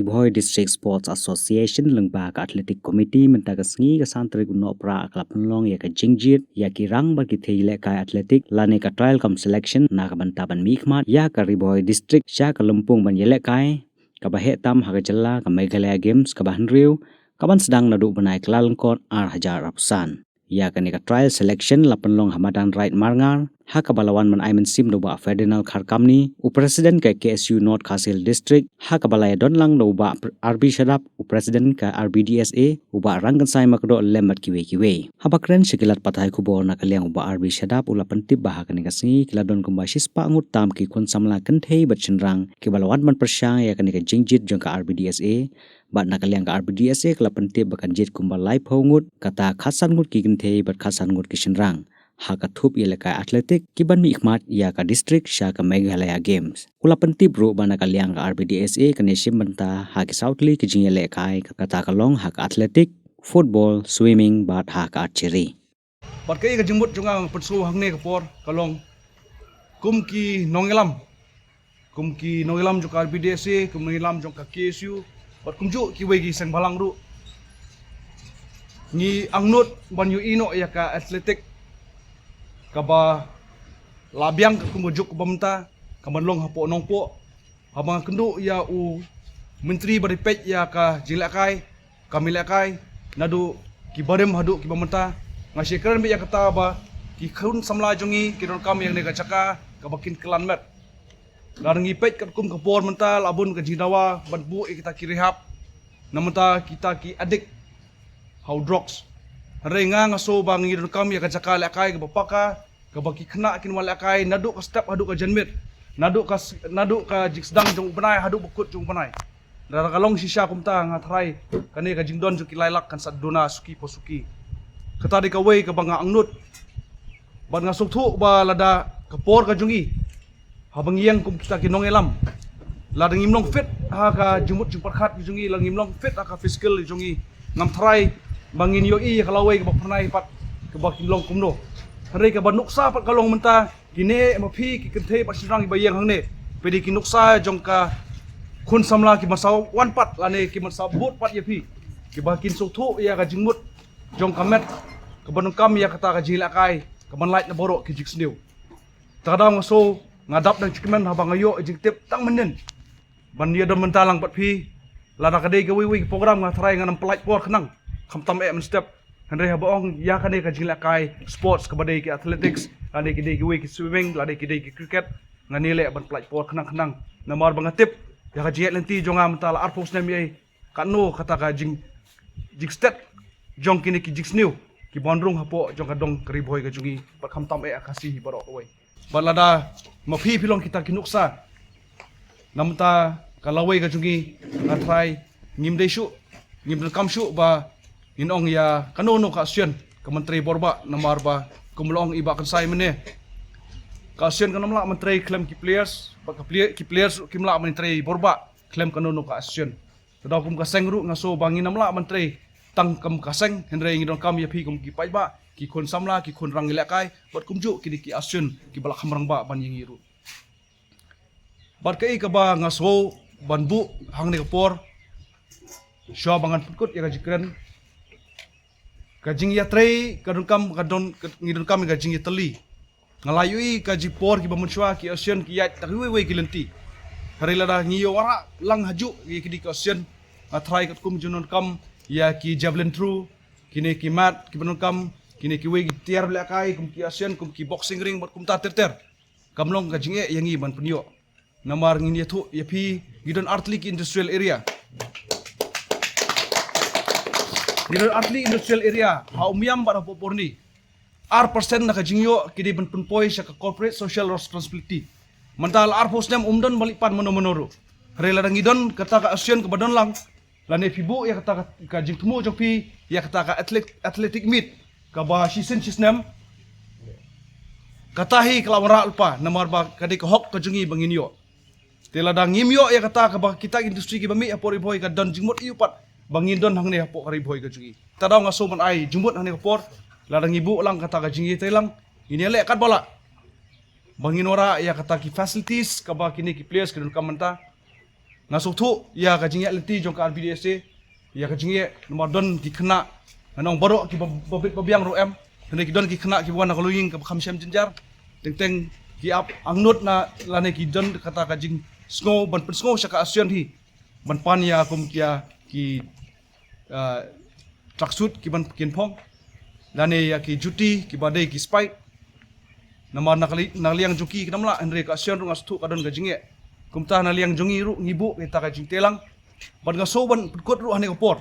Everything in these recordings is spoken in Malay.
Kariboy District Sports Association lengba ka Athletic Committee menta ka sngi ka santri kuno pra klub long ya ka jingjit ya ki rang bar ki theile ka athletic lane ka trial kam selection na ka bantaban mikmat ya Kariboy District sha ka lumpung ban yele kai ka bahe tam ha ka jalla ka Meghalaya Games ka bahan riu ka ban sedang nadu banai klalengkot ar hajar rapsan ya ka ni ka trial selection lapan long hamadan right marngar ha ka balawan man aiman sim do ba Ferdinand Kharkamni Presiden ka KSU North Khasil District ha ka balaya don lang do ba RB Shadap Presiden ka RBDSA uba rangkan sai makdo lemat kiwe ha bakren sikilat patai kubor na kaliang uba RB Shadap ula pentip bah ka ni kasngi kiladon kumba sispa ngut tam ki kun samla kenthei bat chenrang ki balawan man persyang ya ka ni ka jingjit jong ka RBDSA bat nak kaliang ka RBDSA kala pentip bakan jit kumba live hongut kata khasan ngut ki kenthei bat khasan ngut ki chenrang ha ka thup ilaka athletic kiban mi ikmat ya ka district sha ka Meghalaya Games ula pentip ro bana kaliang ka RBDSA ka nesim banta ha ki southly ki jingele kai kata kalong ha ka athletic football swimming bat ha ka archery bat kai ka jingmut junga persu hangne ka por kalong kumki nongelam jong ka RBDSA kum nongelam jong ka KSU bat kumju ki wegi sang balang ru ni angnut ban yu ino ya ka athletic kaba labiang kumujuk bamta kamanlong hapo nongpo habang kendu ya u menteri beripet ya ka jilakai kamilakai nadu ki barem hadu ki bamta ngasikeran bi ya kata ba ki khun samla jongi ki ron kam yang nega caka ka bakin kelan met larang ipet ka kum ka por menta labun ka jinawa banbu kita ki rehab namenta kita ki adik how drugs renga ngaso bang ngidon kam ya ka caka lakai ka bapaka ka baki kena kin wala kai nadu ka step hadu ka janmit nadu ka jiksdang jong banai hadu bukut jong banai dara kalong sisya kumta ngatrai kane ka jingdon juki lailak kan saduna suki posuki kata di ka wei ka banga angnut ban ngasuk thu ba lada ka por ka jungi habang yang kum kita kinong elam ladang imlong fit ha ka jumut jung parkhat jungi lang imlong fit ha ka physical jungi ngam thrai bangin yo i ka lawai ka baknai pat ka bakilong kumno hari ka banuksa pat kalong menta kine mapi ki kenthe pasirang ibayang hangne pedi ki nuksa jong ka khun samla ki masaw wan pat lane ki masaw bot pat yapi ki bakin sotho ya ka jingmut jong kamet ka banungkam ya kata ka jila kai ka banlait na boro ki jiksniu tadang so ngadap dang cikmen habang ayo jiktip tang menen ban dia don mentalang pat pi lada ka dei ka wi program ngatrai nganam pelait por kenang khamtam e step Henry habong ya kane ka jila kai sports kabadai ki athletics ade ki dei ki swimming ade ki dei ki cricket nganile ban platform khnang namar bangatip ya ka jiet lenti jonga mentala arpos nem ye kanu kata ka jing state jong kini ki jigsniu ki bondrung hapo jong ka dong Kariboy ka jungi pat khamtam e akasi barok oi balada mafi pilong kita kinuksa namta kalawai ka jungi ngatrai ngimdei shu ngimdel kamshu ba inong ya kanono ka asyen ka menteri borba namar ba kumlong iba kan sai mene ka asyen ka namla menteri claim ki players ba ki players kimla menteri borba claim kanono ka asyen tadaw kum ka sengru ngaso bangin namla menteri tang kam ka seng henre ngidon kam ya phi kum ki pai ba ki khon samla ki khon rang ilak bat kumju ki ki asyen ki balak hamrang ba ban yingiru bat kai ka ba ngaso banbu hang ne kapor syo bangan pukut ya ka jikren kajing ya trei kadungkam kadon ngidon kam kajing ya teli ngalayui kaji por ki bamunchwa ki asyen ki yat takwi we ki lenti hari lada ngiyo wara lang haju ki di asyen atrai kat kum junon kam ya ki javelin throw kini ki mat ki banon kam kini ki we ki tiar blakai kum ki asyen kum ki boxing ring bot kum ta ter kamlong kajing e yangi ban punyo namar ngin ya thu ya pi gidon artlik industrial area Gidon atli industrial area haumiam bara poporni R% na kajingyo kidi ban punpoi sa corporate social responsibility mental R posnem umdon balipan mono rela ngidon kata ka asyen ka badon lang lane fibu ya kata ka jingtumo jopi ya kata ka athletic meet ka ba season system katahi kelawara alpa namar ba kadi ka hok ka jungi banginyo telada ngimyo ya kata ka ba kita industri ki bami apori boy ka don jingmot iupat bangin don hang ne hapo Kariboy ka jungi tadaw nga so man ay jumut hang ne kapor ladang ibu lang kata ka jingi telang inele kat bala bangin ora ya kata ki facilities ka ba kini ki players kidun kamanta ngasuk tu ya ka jingye leti jong ka RBDSA ya ka jingye nomor don ki kena nong borok ki babit babiang ro em hene ki don ki kena ki wana kaluying ka kham syam jenjar teng ki ap angnut na lane ki don kata ka jing sngo ban sngo syaka asion hi ban pan ya kum kia ki traksut ki ban kin phong lane ya ki juti ki badai ki spike nama nakaliang juki kinamla andre ka asion ru ngastu kadon ka jingye kumta na liang jongi ru ngibu kita ka jing telang ban ngaso ban kut ru hane kapor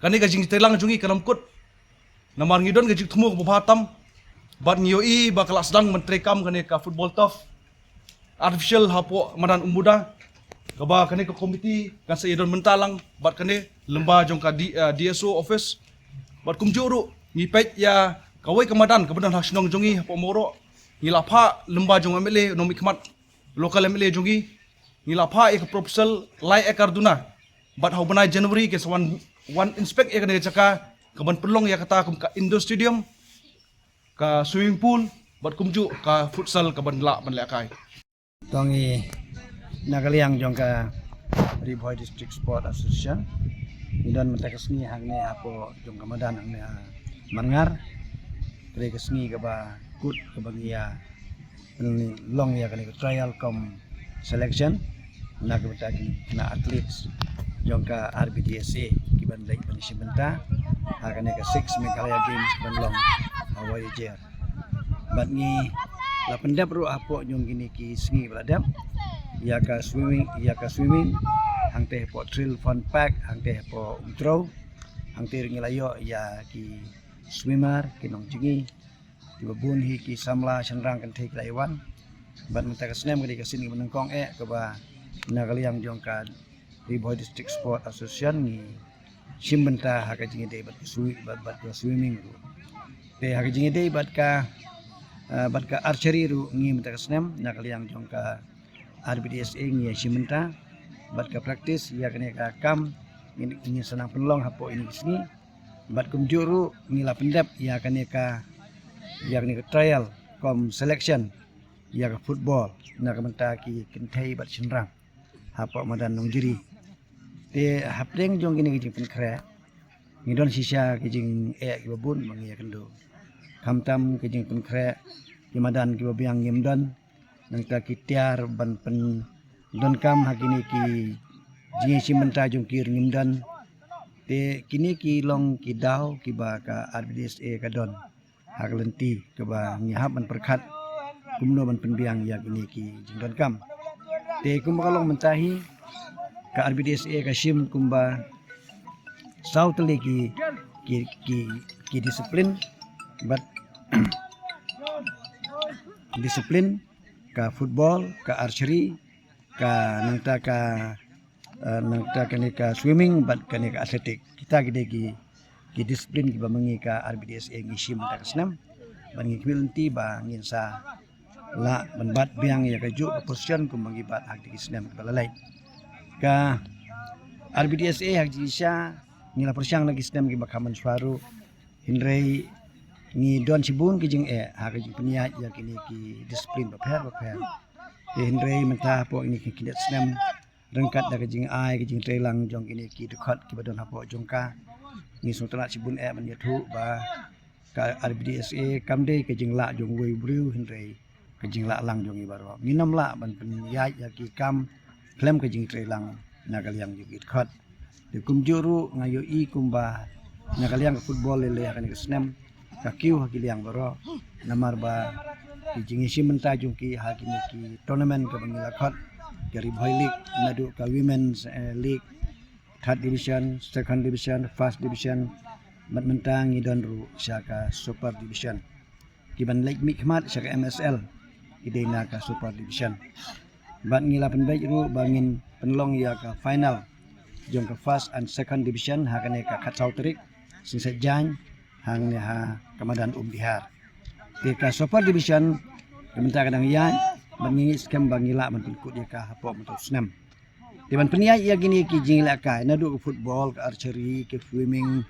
kani ka jing telang jongi kanam kut namar ngidon ka jing thumu ko bhatam bat ngiyoi ba kelas sedang mentrekam kani ka football tough artificial hapo madan umuda kaba kani ka komiti kan sa idon mentalang bat kani lemba jong ka DSO office bat kumjuru ngipet ya kawai kamadan kebenan hasnong jongi hapo moro ngilapha lemba jong MLA nomi khmat lokal MLA jongi ngilapha ek proposal lai ekar duna bat hau banai January ke one inspect ek ne chaka kaban pelong ya kata kum ka indoor stadium ka swimming pool bat kumju ka futsal kaban la ban lekai tongi nakaliang jong ka Riboy District Sport Association idan mentakasni hangne apo jong kamadan hangne mangar kre kasni ka ba kut ka bagia long ya kani trial com selection na ka batagi na athletes jong ka RBDSA kiban lai ban sibenta hakane ka 6 Meghalaya Games ban long Hawaii jer bat ni la pendap ru apo jong gini ki sngi baladap ya ka swimming hang teh po trail fun pack hang teh po throw hang teh ngilayo ya ki swimmer kinong jingi di babun hi ki samla chanrang kan thek laiwan ban menta ka snem ka sini menengkong ka ba nakaliang jong ka Riboy District Sport Association ni simbenta ha ka jingi dei bat swimming ru te ha ka jingi dei bat ka archery ru ngi menta ka snem nakaliang jong ka RBDSA ngi simbenta bat ka practice ya kene ka kam ini senang penlong hapo ini sini bat kumjuru ngila pendap ya kene ka trial com selection ya ka football na ka menta ki kentai bat chenrang hapo madan nong jiri te hapdeng jong gini ki pen kre ngidon sisa ki jing ki babun mangi ya kendo kamtam ki jing pen kre ki madan ki babiang ngimdan nang ta ki tiar ban pen don kam hakini ki jingi simenta jong ki ngimdan te kini ki long ki daw ki ba ka RBDSA ka don haklenti ke ba ngihap man perkhat kumno man penbiang ya kini ki jingdon kam te kumbalong mentahi ka RBDSA ka sim kumba sautli ki disiplin but disiplin ka football ka archery ka nangta kani ka swimming bat kani ka athletic kita gede ki disiplin ki bamangi ka RBDSA ngi sim ta kasnam ban ngi kwilenti ba ngin sa la ban bat biang ya ka ju position kum mangi bat hak di snam ka lalai ka RBDSA hak jisha ngi la persyang lagi snam ki bakaman suaru hinrei ngi don sibun ki jing hak ji penia ya kini ki disiplin ba pher hinrei mentah po ini ki kinet snam rengkat da jing ai ki jing trelang jong kini ki dekat ki badon hapo jongka ni sutrat sibun man yathu ba ka RBDSA kamde ki jing la jong wei briu hinrei ki jing la lang jong ibaro minam la ban pen ya ki kam klem ki jing trelang nakaliang ju dekat de kum juru ngayo i kumba nakaliang football le akan ki snem ka kiu hakiliang baro namar ba ki jing isi menta jong ki hakini ki tournament ka bangila khat dari Riboy League nadu ka Women's League third division, second division, first division bat mentang idon ru syaka super division kiban Lake Mikmat syaka MSL idena ka super division bat ngila penbaik ru bangin penlong ya ka final jong ka first and second division hakane ka Khatsauterik singset jan hang ne ha kamadan Bihar te ka super division kementak kadang ya bangi skam bangila man kut dia ka hapo motor snam tiban penia ia gini ki jingla ka nadu football ka archery ke swimming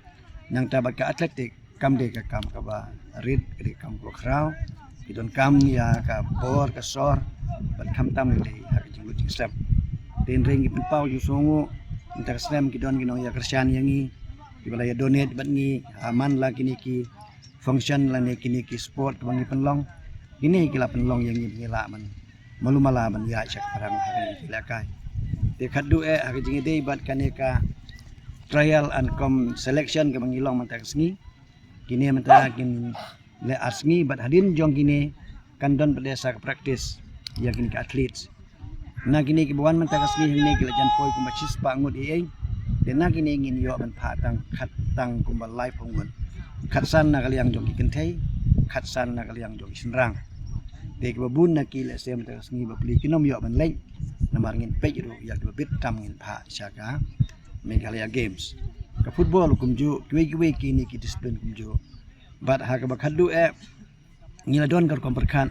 nang tabat ka atletik kam de ka kam ka ba red ke kam ko khrau idon kam ya ka bor ka sor ban kam tam de ha ki jinglu jing snam ten ring ipau yu songo entak slam kidon kinong ya kersian yangi ibala ya donate bat ngi aman la kini ki function la ne kini ki sport bangi penlong ini kila penlong yang ngila man malumala man ya cak parang hari kila kai te khadu hari jingi dei bat kaneka trial and selection ke mangilong mantak sngi kini mentakin le asngi bat hadin jong kini kandon berdesa ke praktis ya kini ke athletes na kini ke buan mantak sngi hini kila jan poi kumba cispa ngut ei dan na kini ingin yo man patang khatang kumba live hongun khatsan na kaliang jong ki kentai khatsan na kaliang jong senrang te ke babun na kila sem mantak sngi ba pli kinom yo man lei namar ngin pej ru ya ke bit tam ngin pha syaka Meghalaya Games. Ke football kumju kiwe kini ki disiplin kumju. Bat ha ke bakhadu ngila don kar komperkan.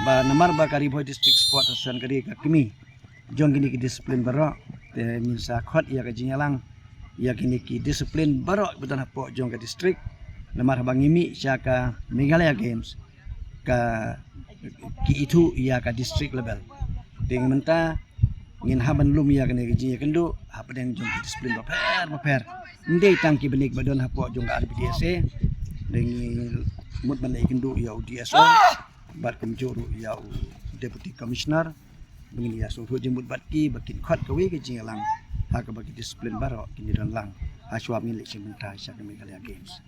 Ba namar ba kari boy district sport association kari ka kimi. Jong kini ki disiplin baro te minsa khot ya ka jingalang ya kini ki disiplin baro betan hapo jong ka district. Namar ba ngimi sya ka Meghalaya Games ka ki itu ya ka district level. Ding menta ngin haban lum ya kene ji kendu apa den jong disiplin baper ndei tangki benik badon hapo jong RBDSA dengi mut ban kendu ya UDSO bat kumjuru ya deputy commissioner bengin ya suruh jembut bat ki bakin khot kawe ke jingalang ha ka bagi disiplin baro kini dan lang ha swab milik sementara Meghalaya Games.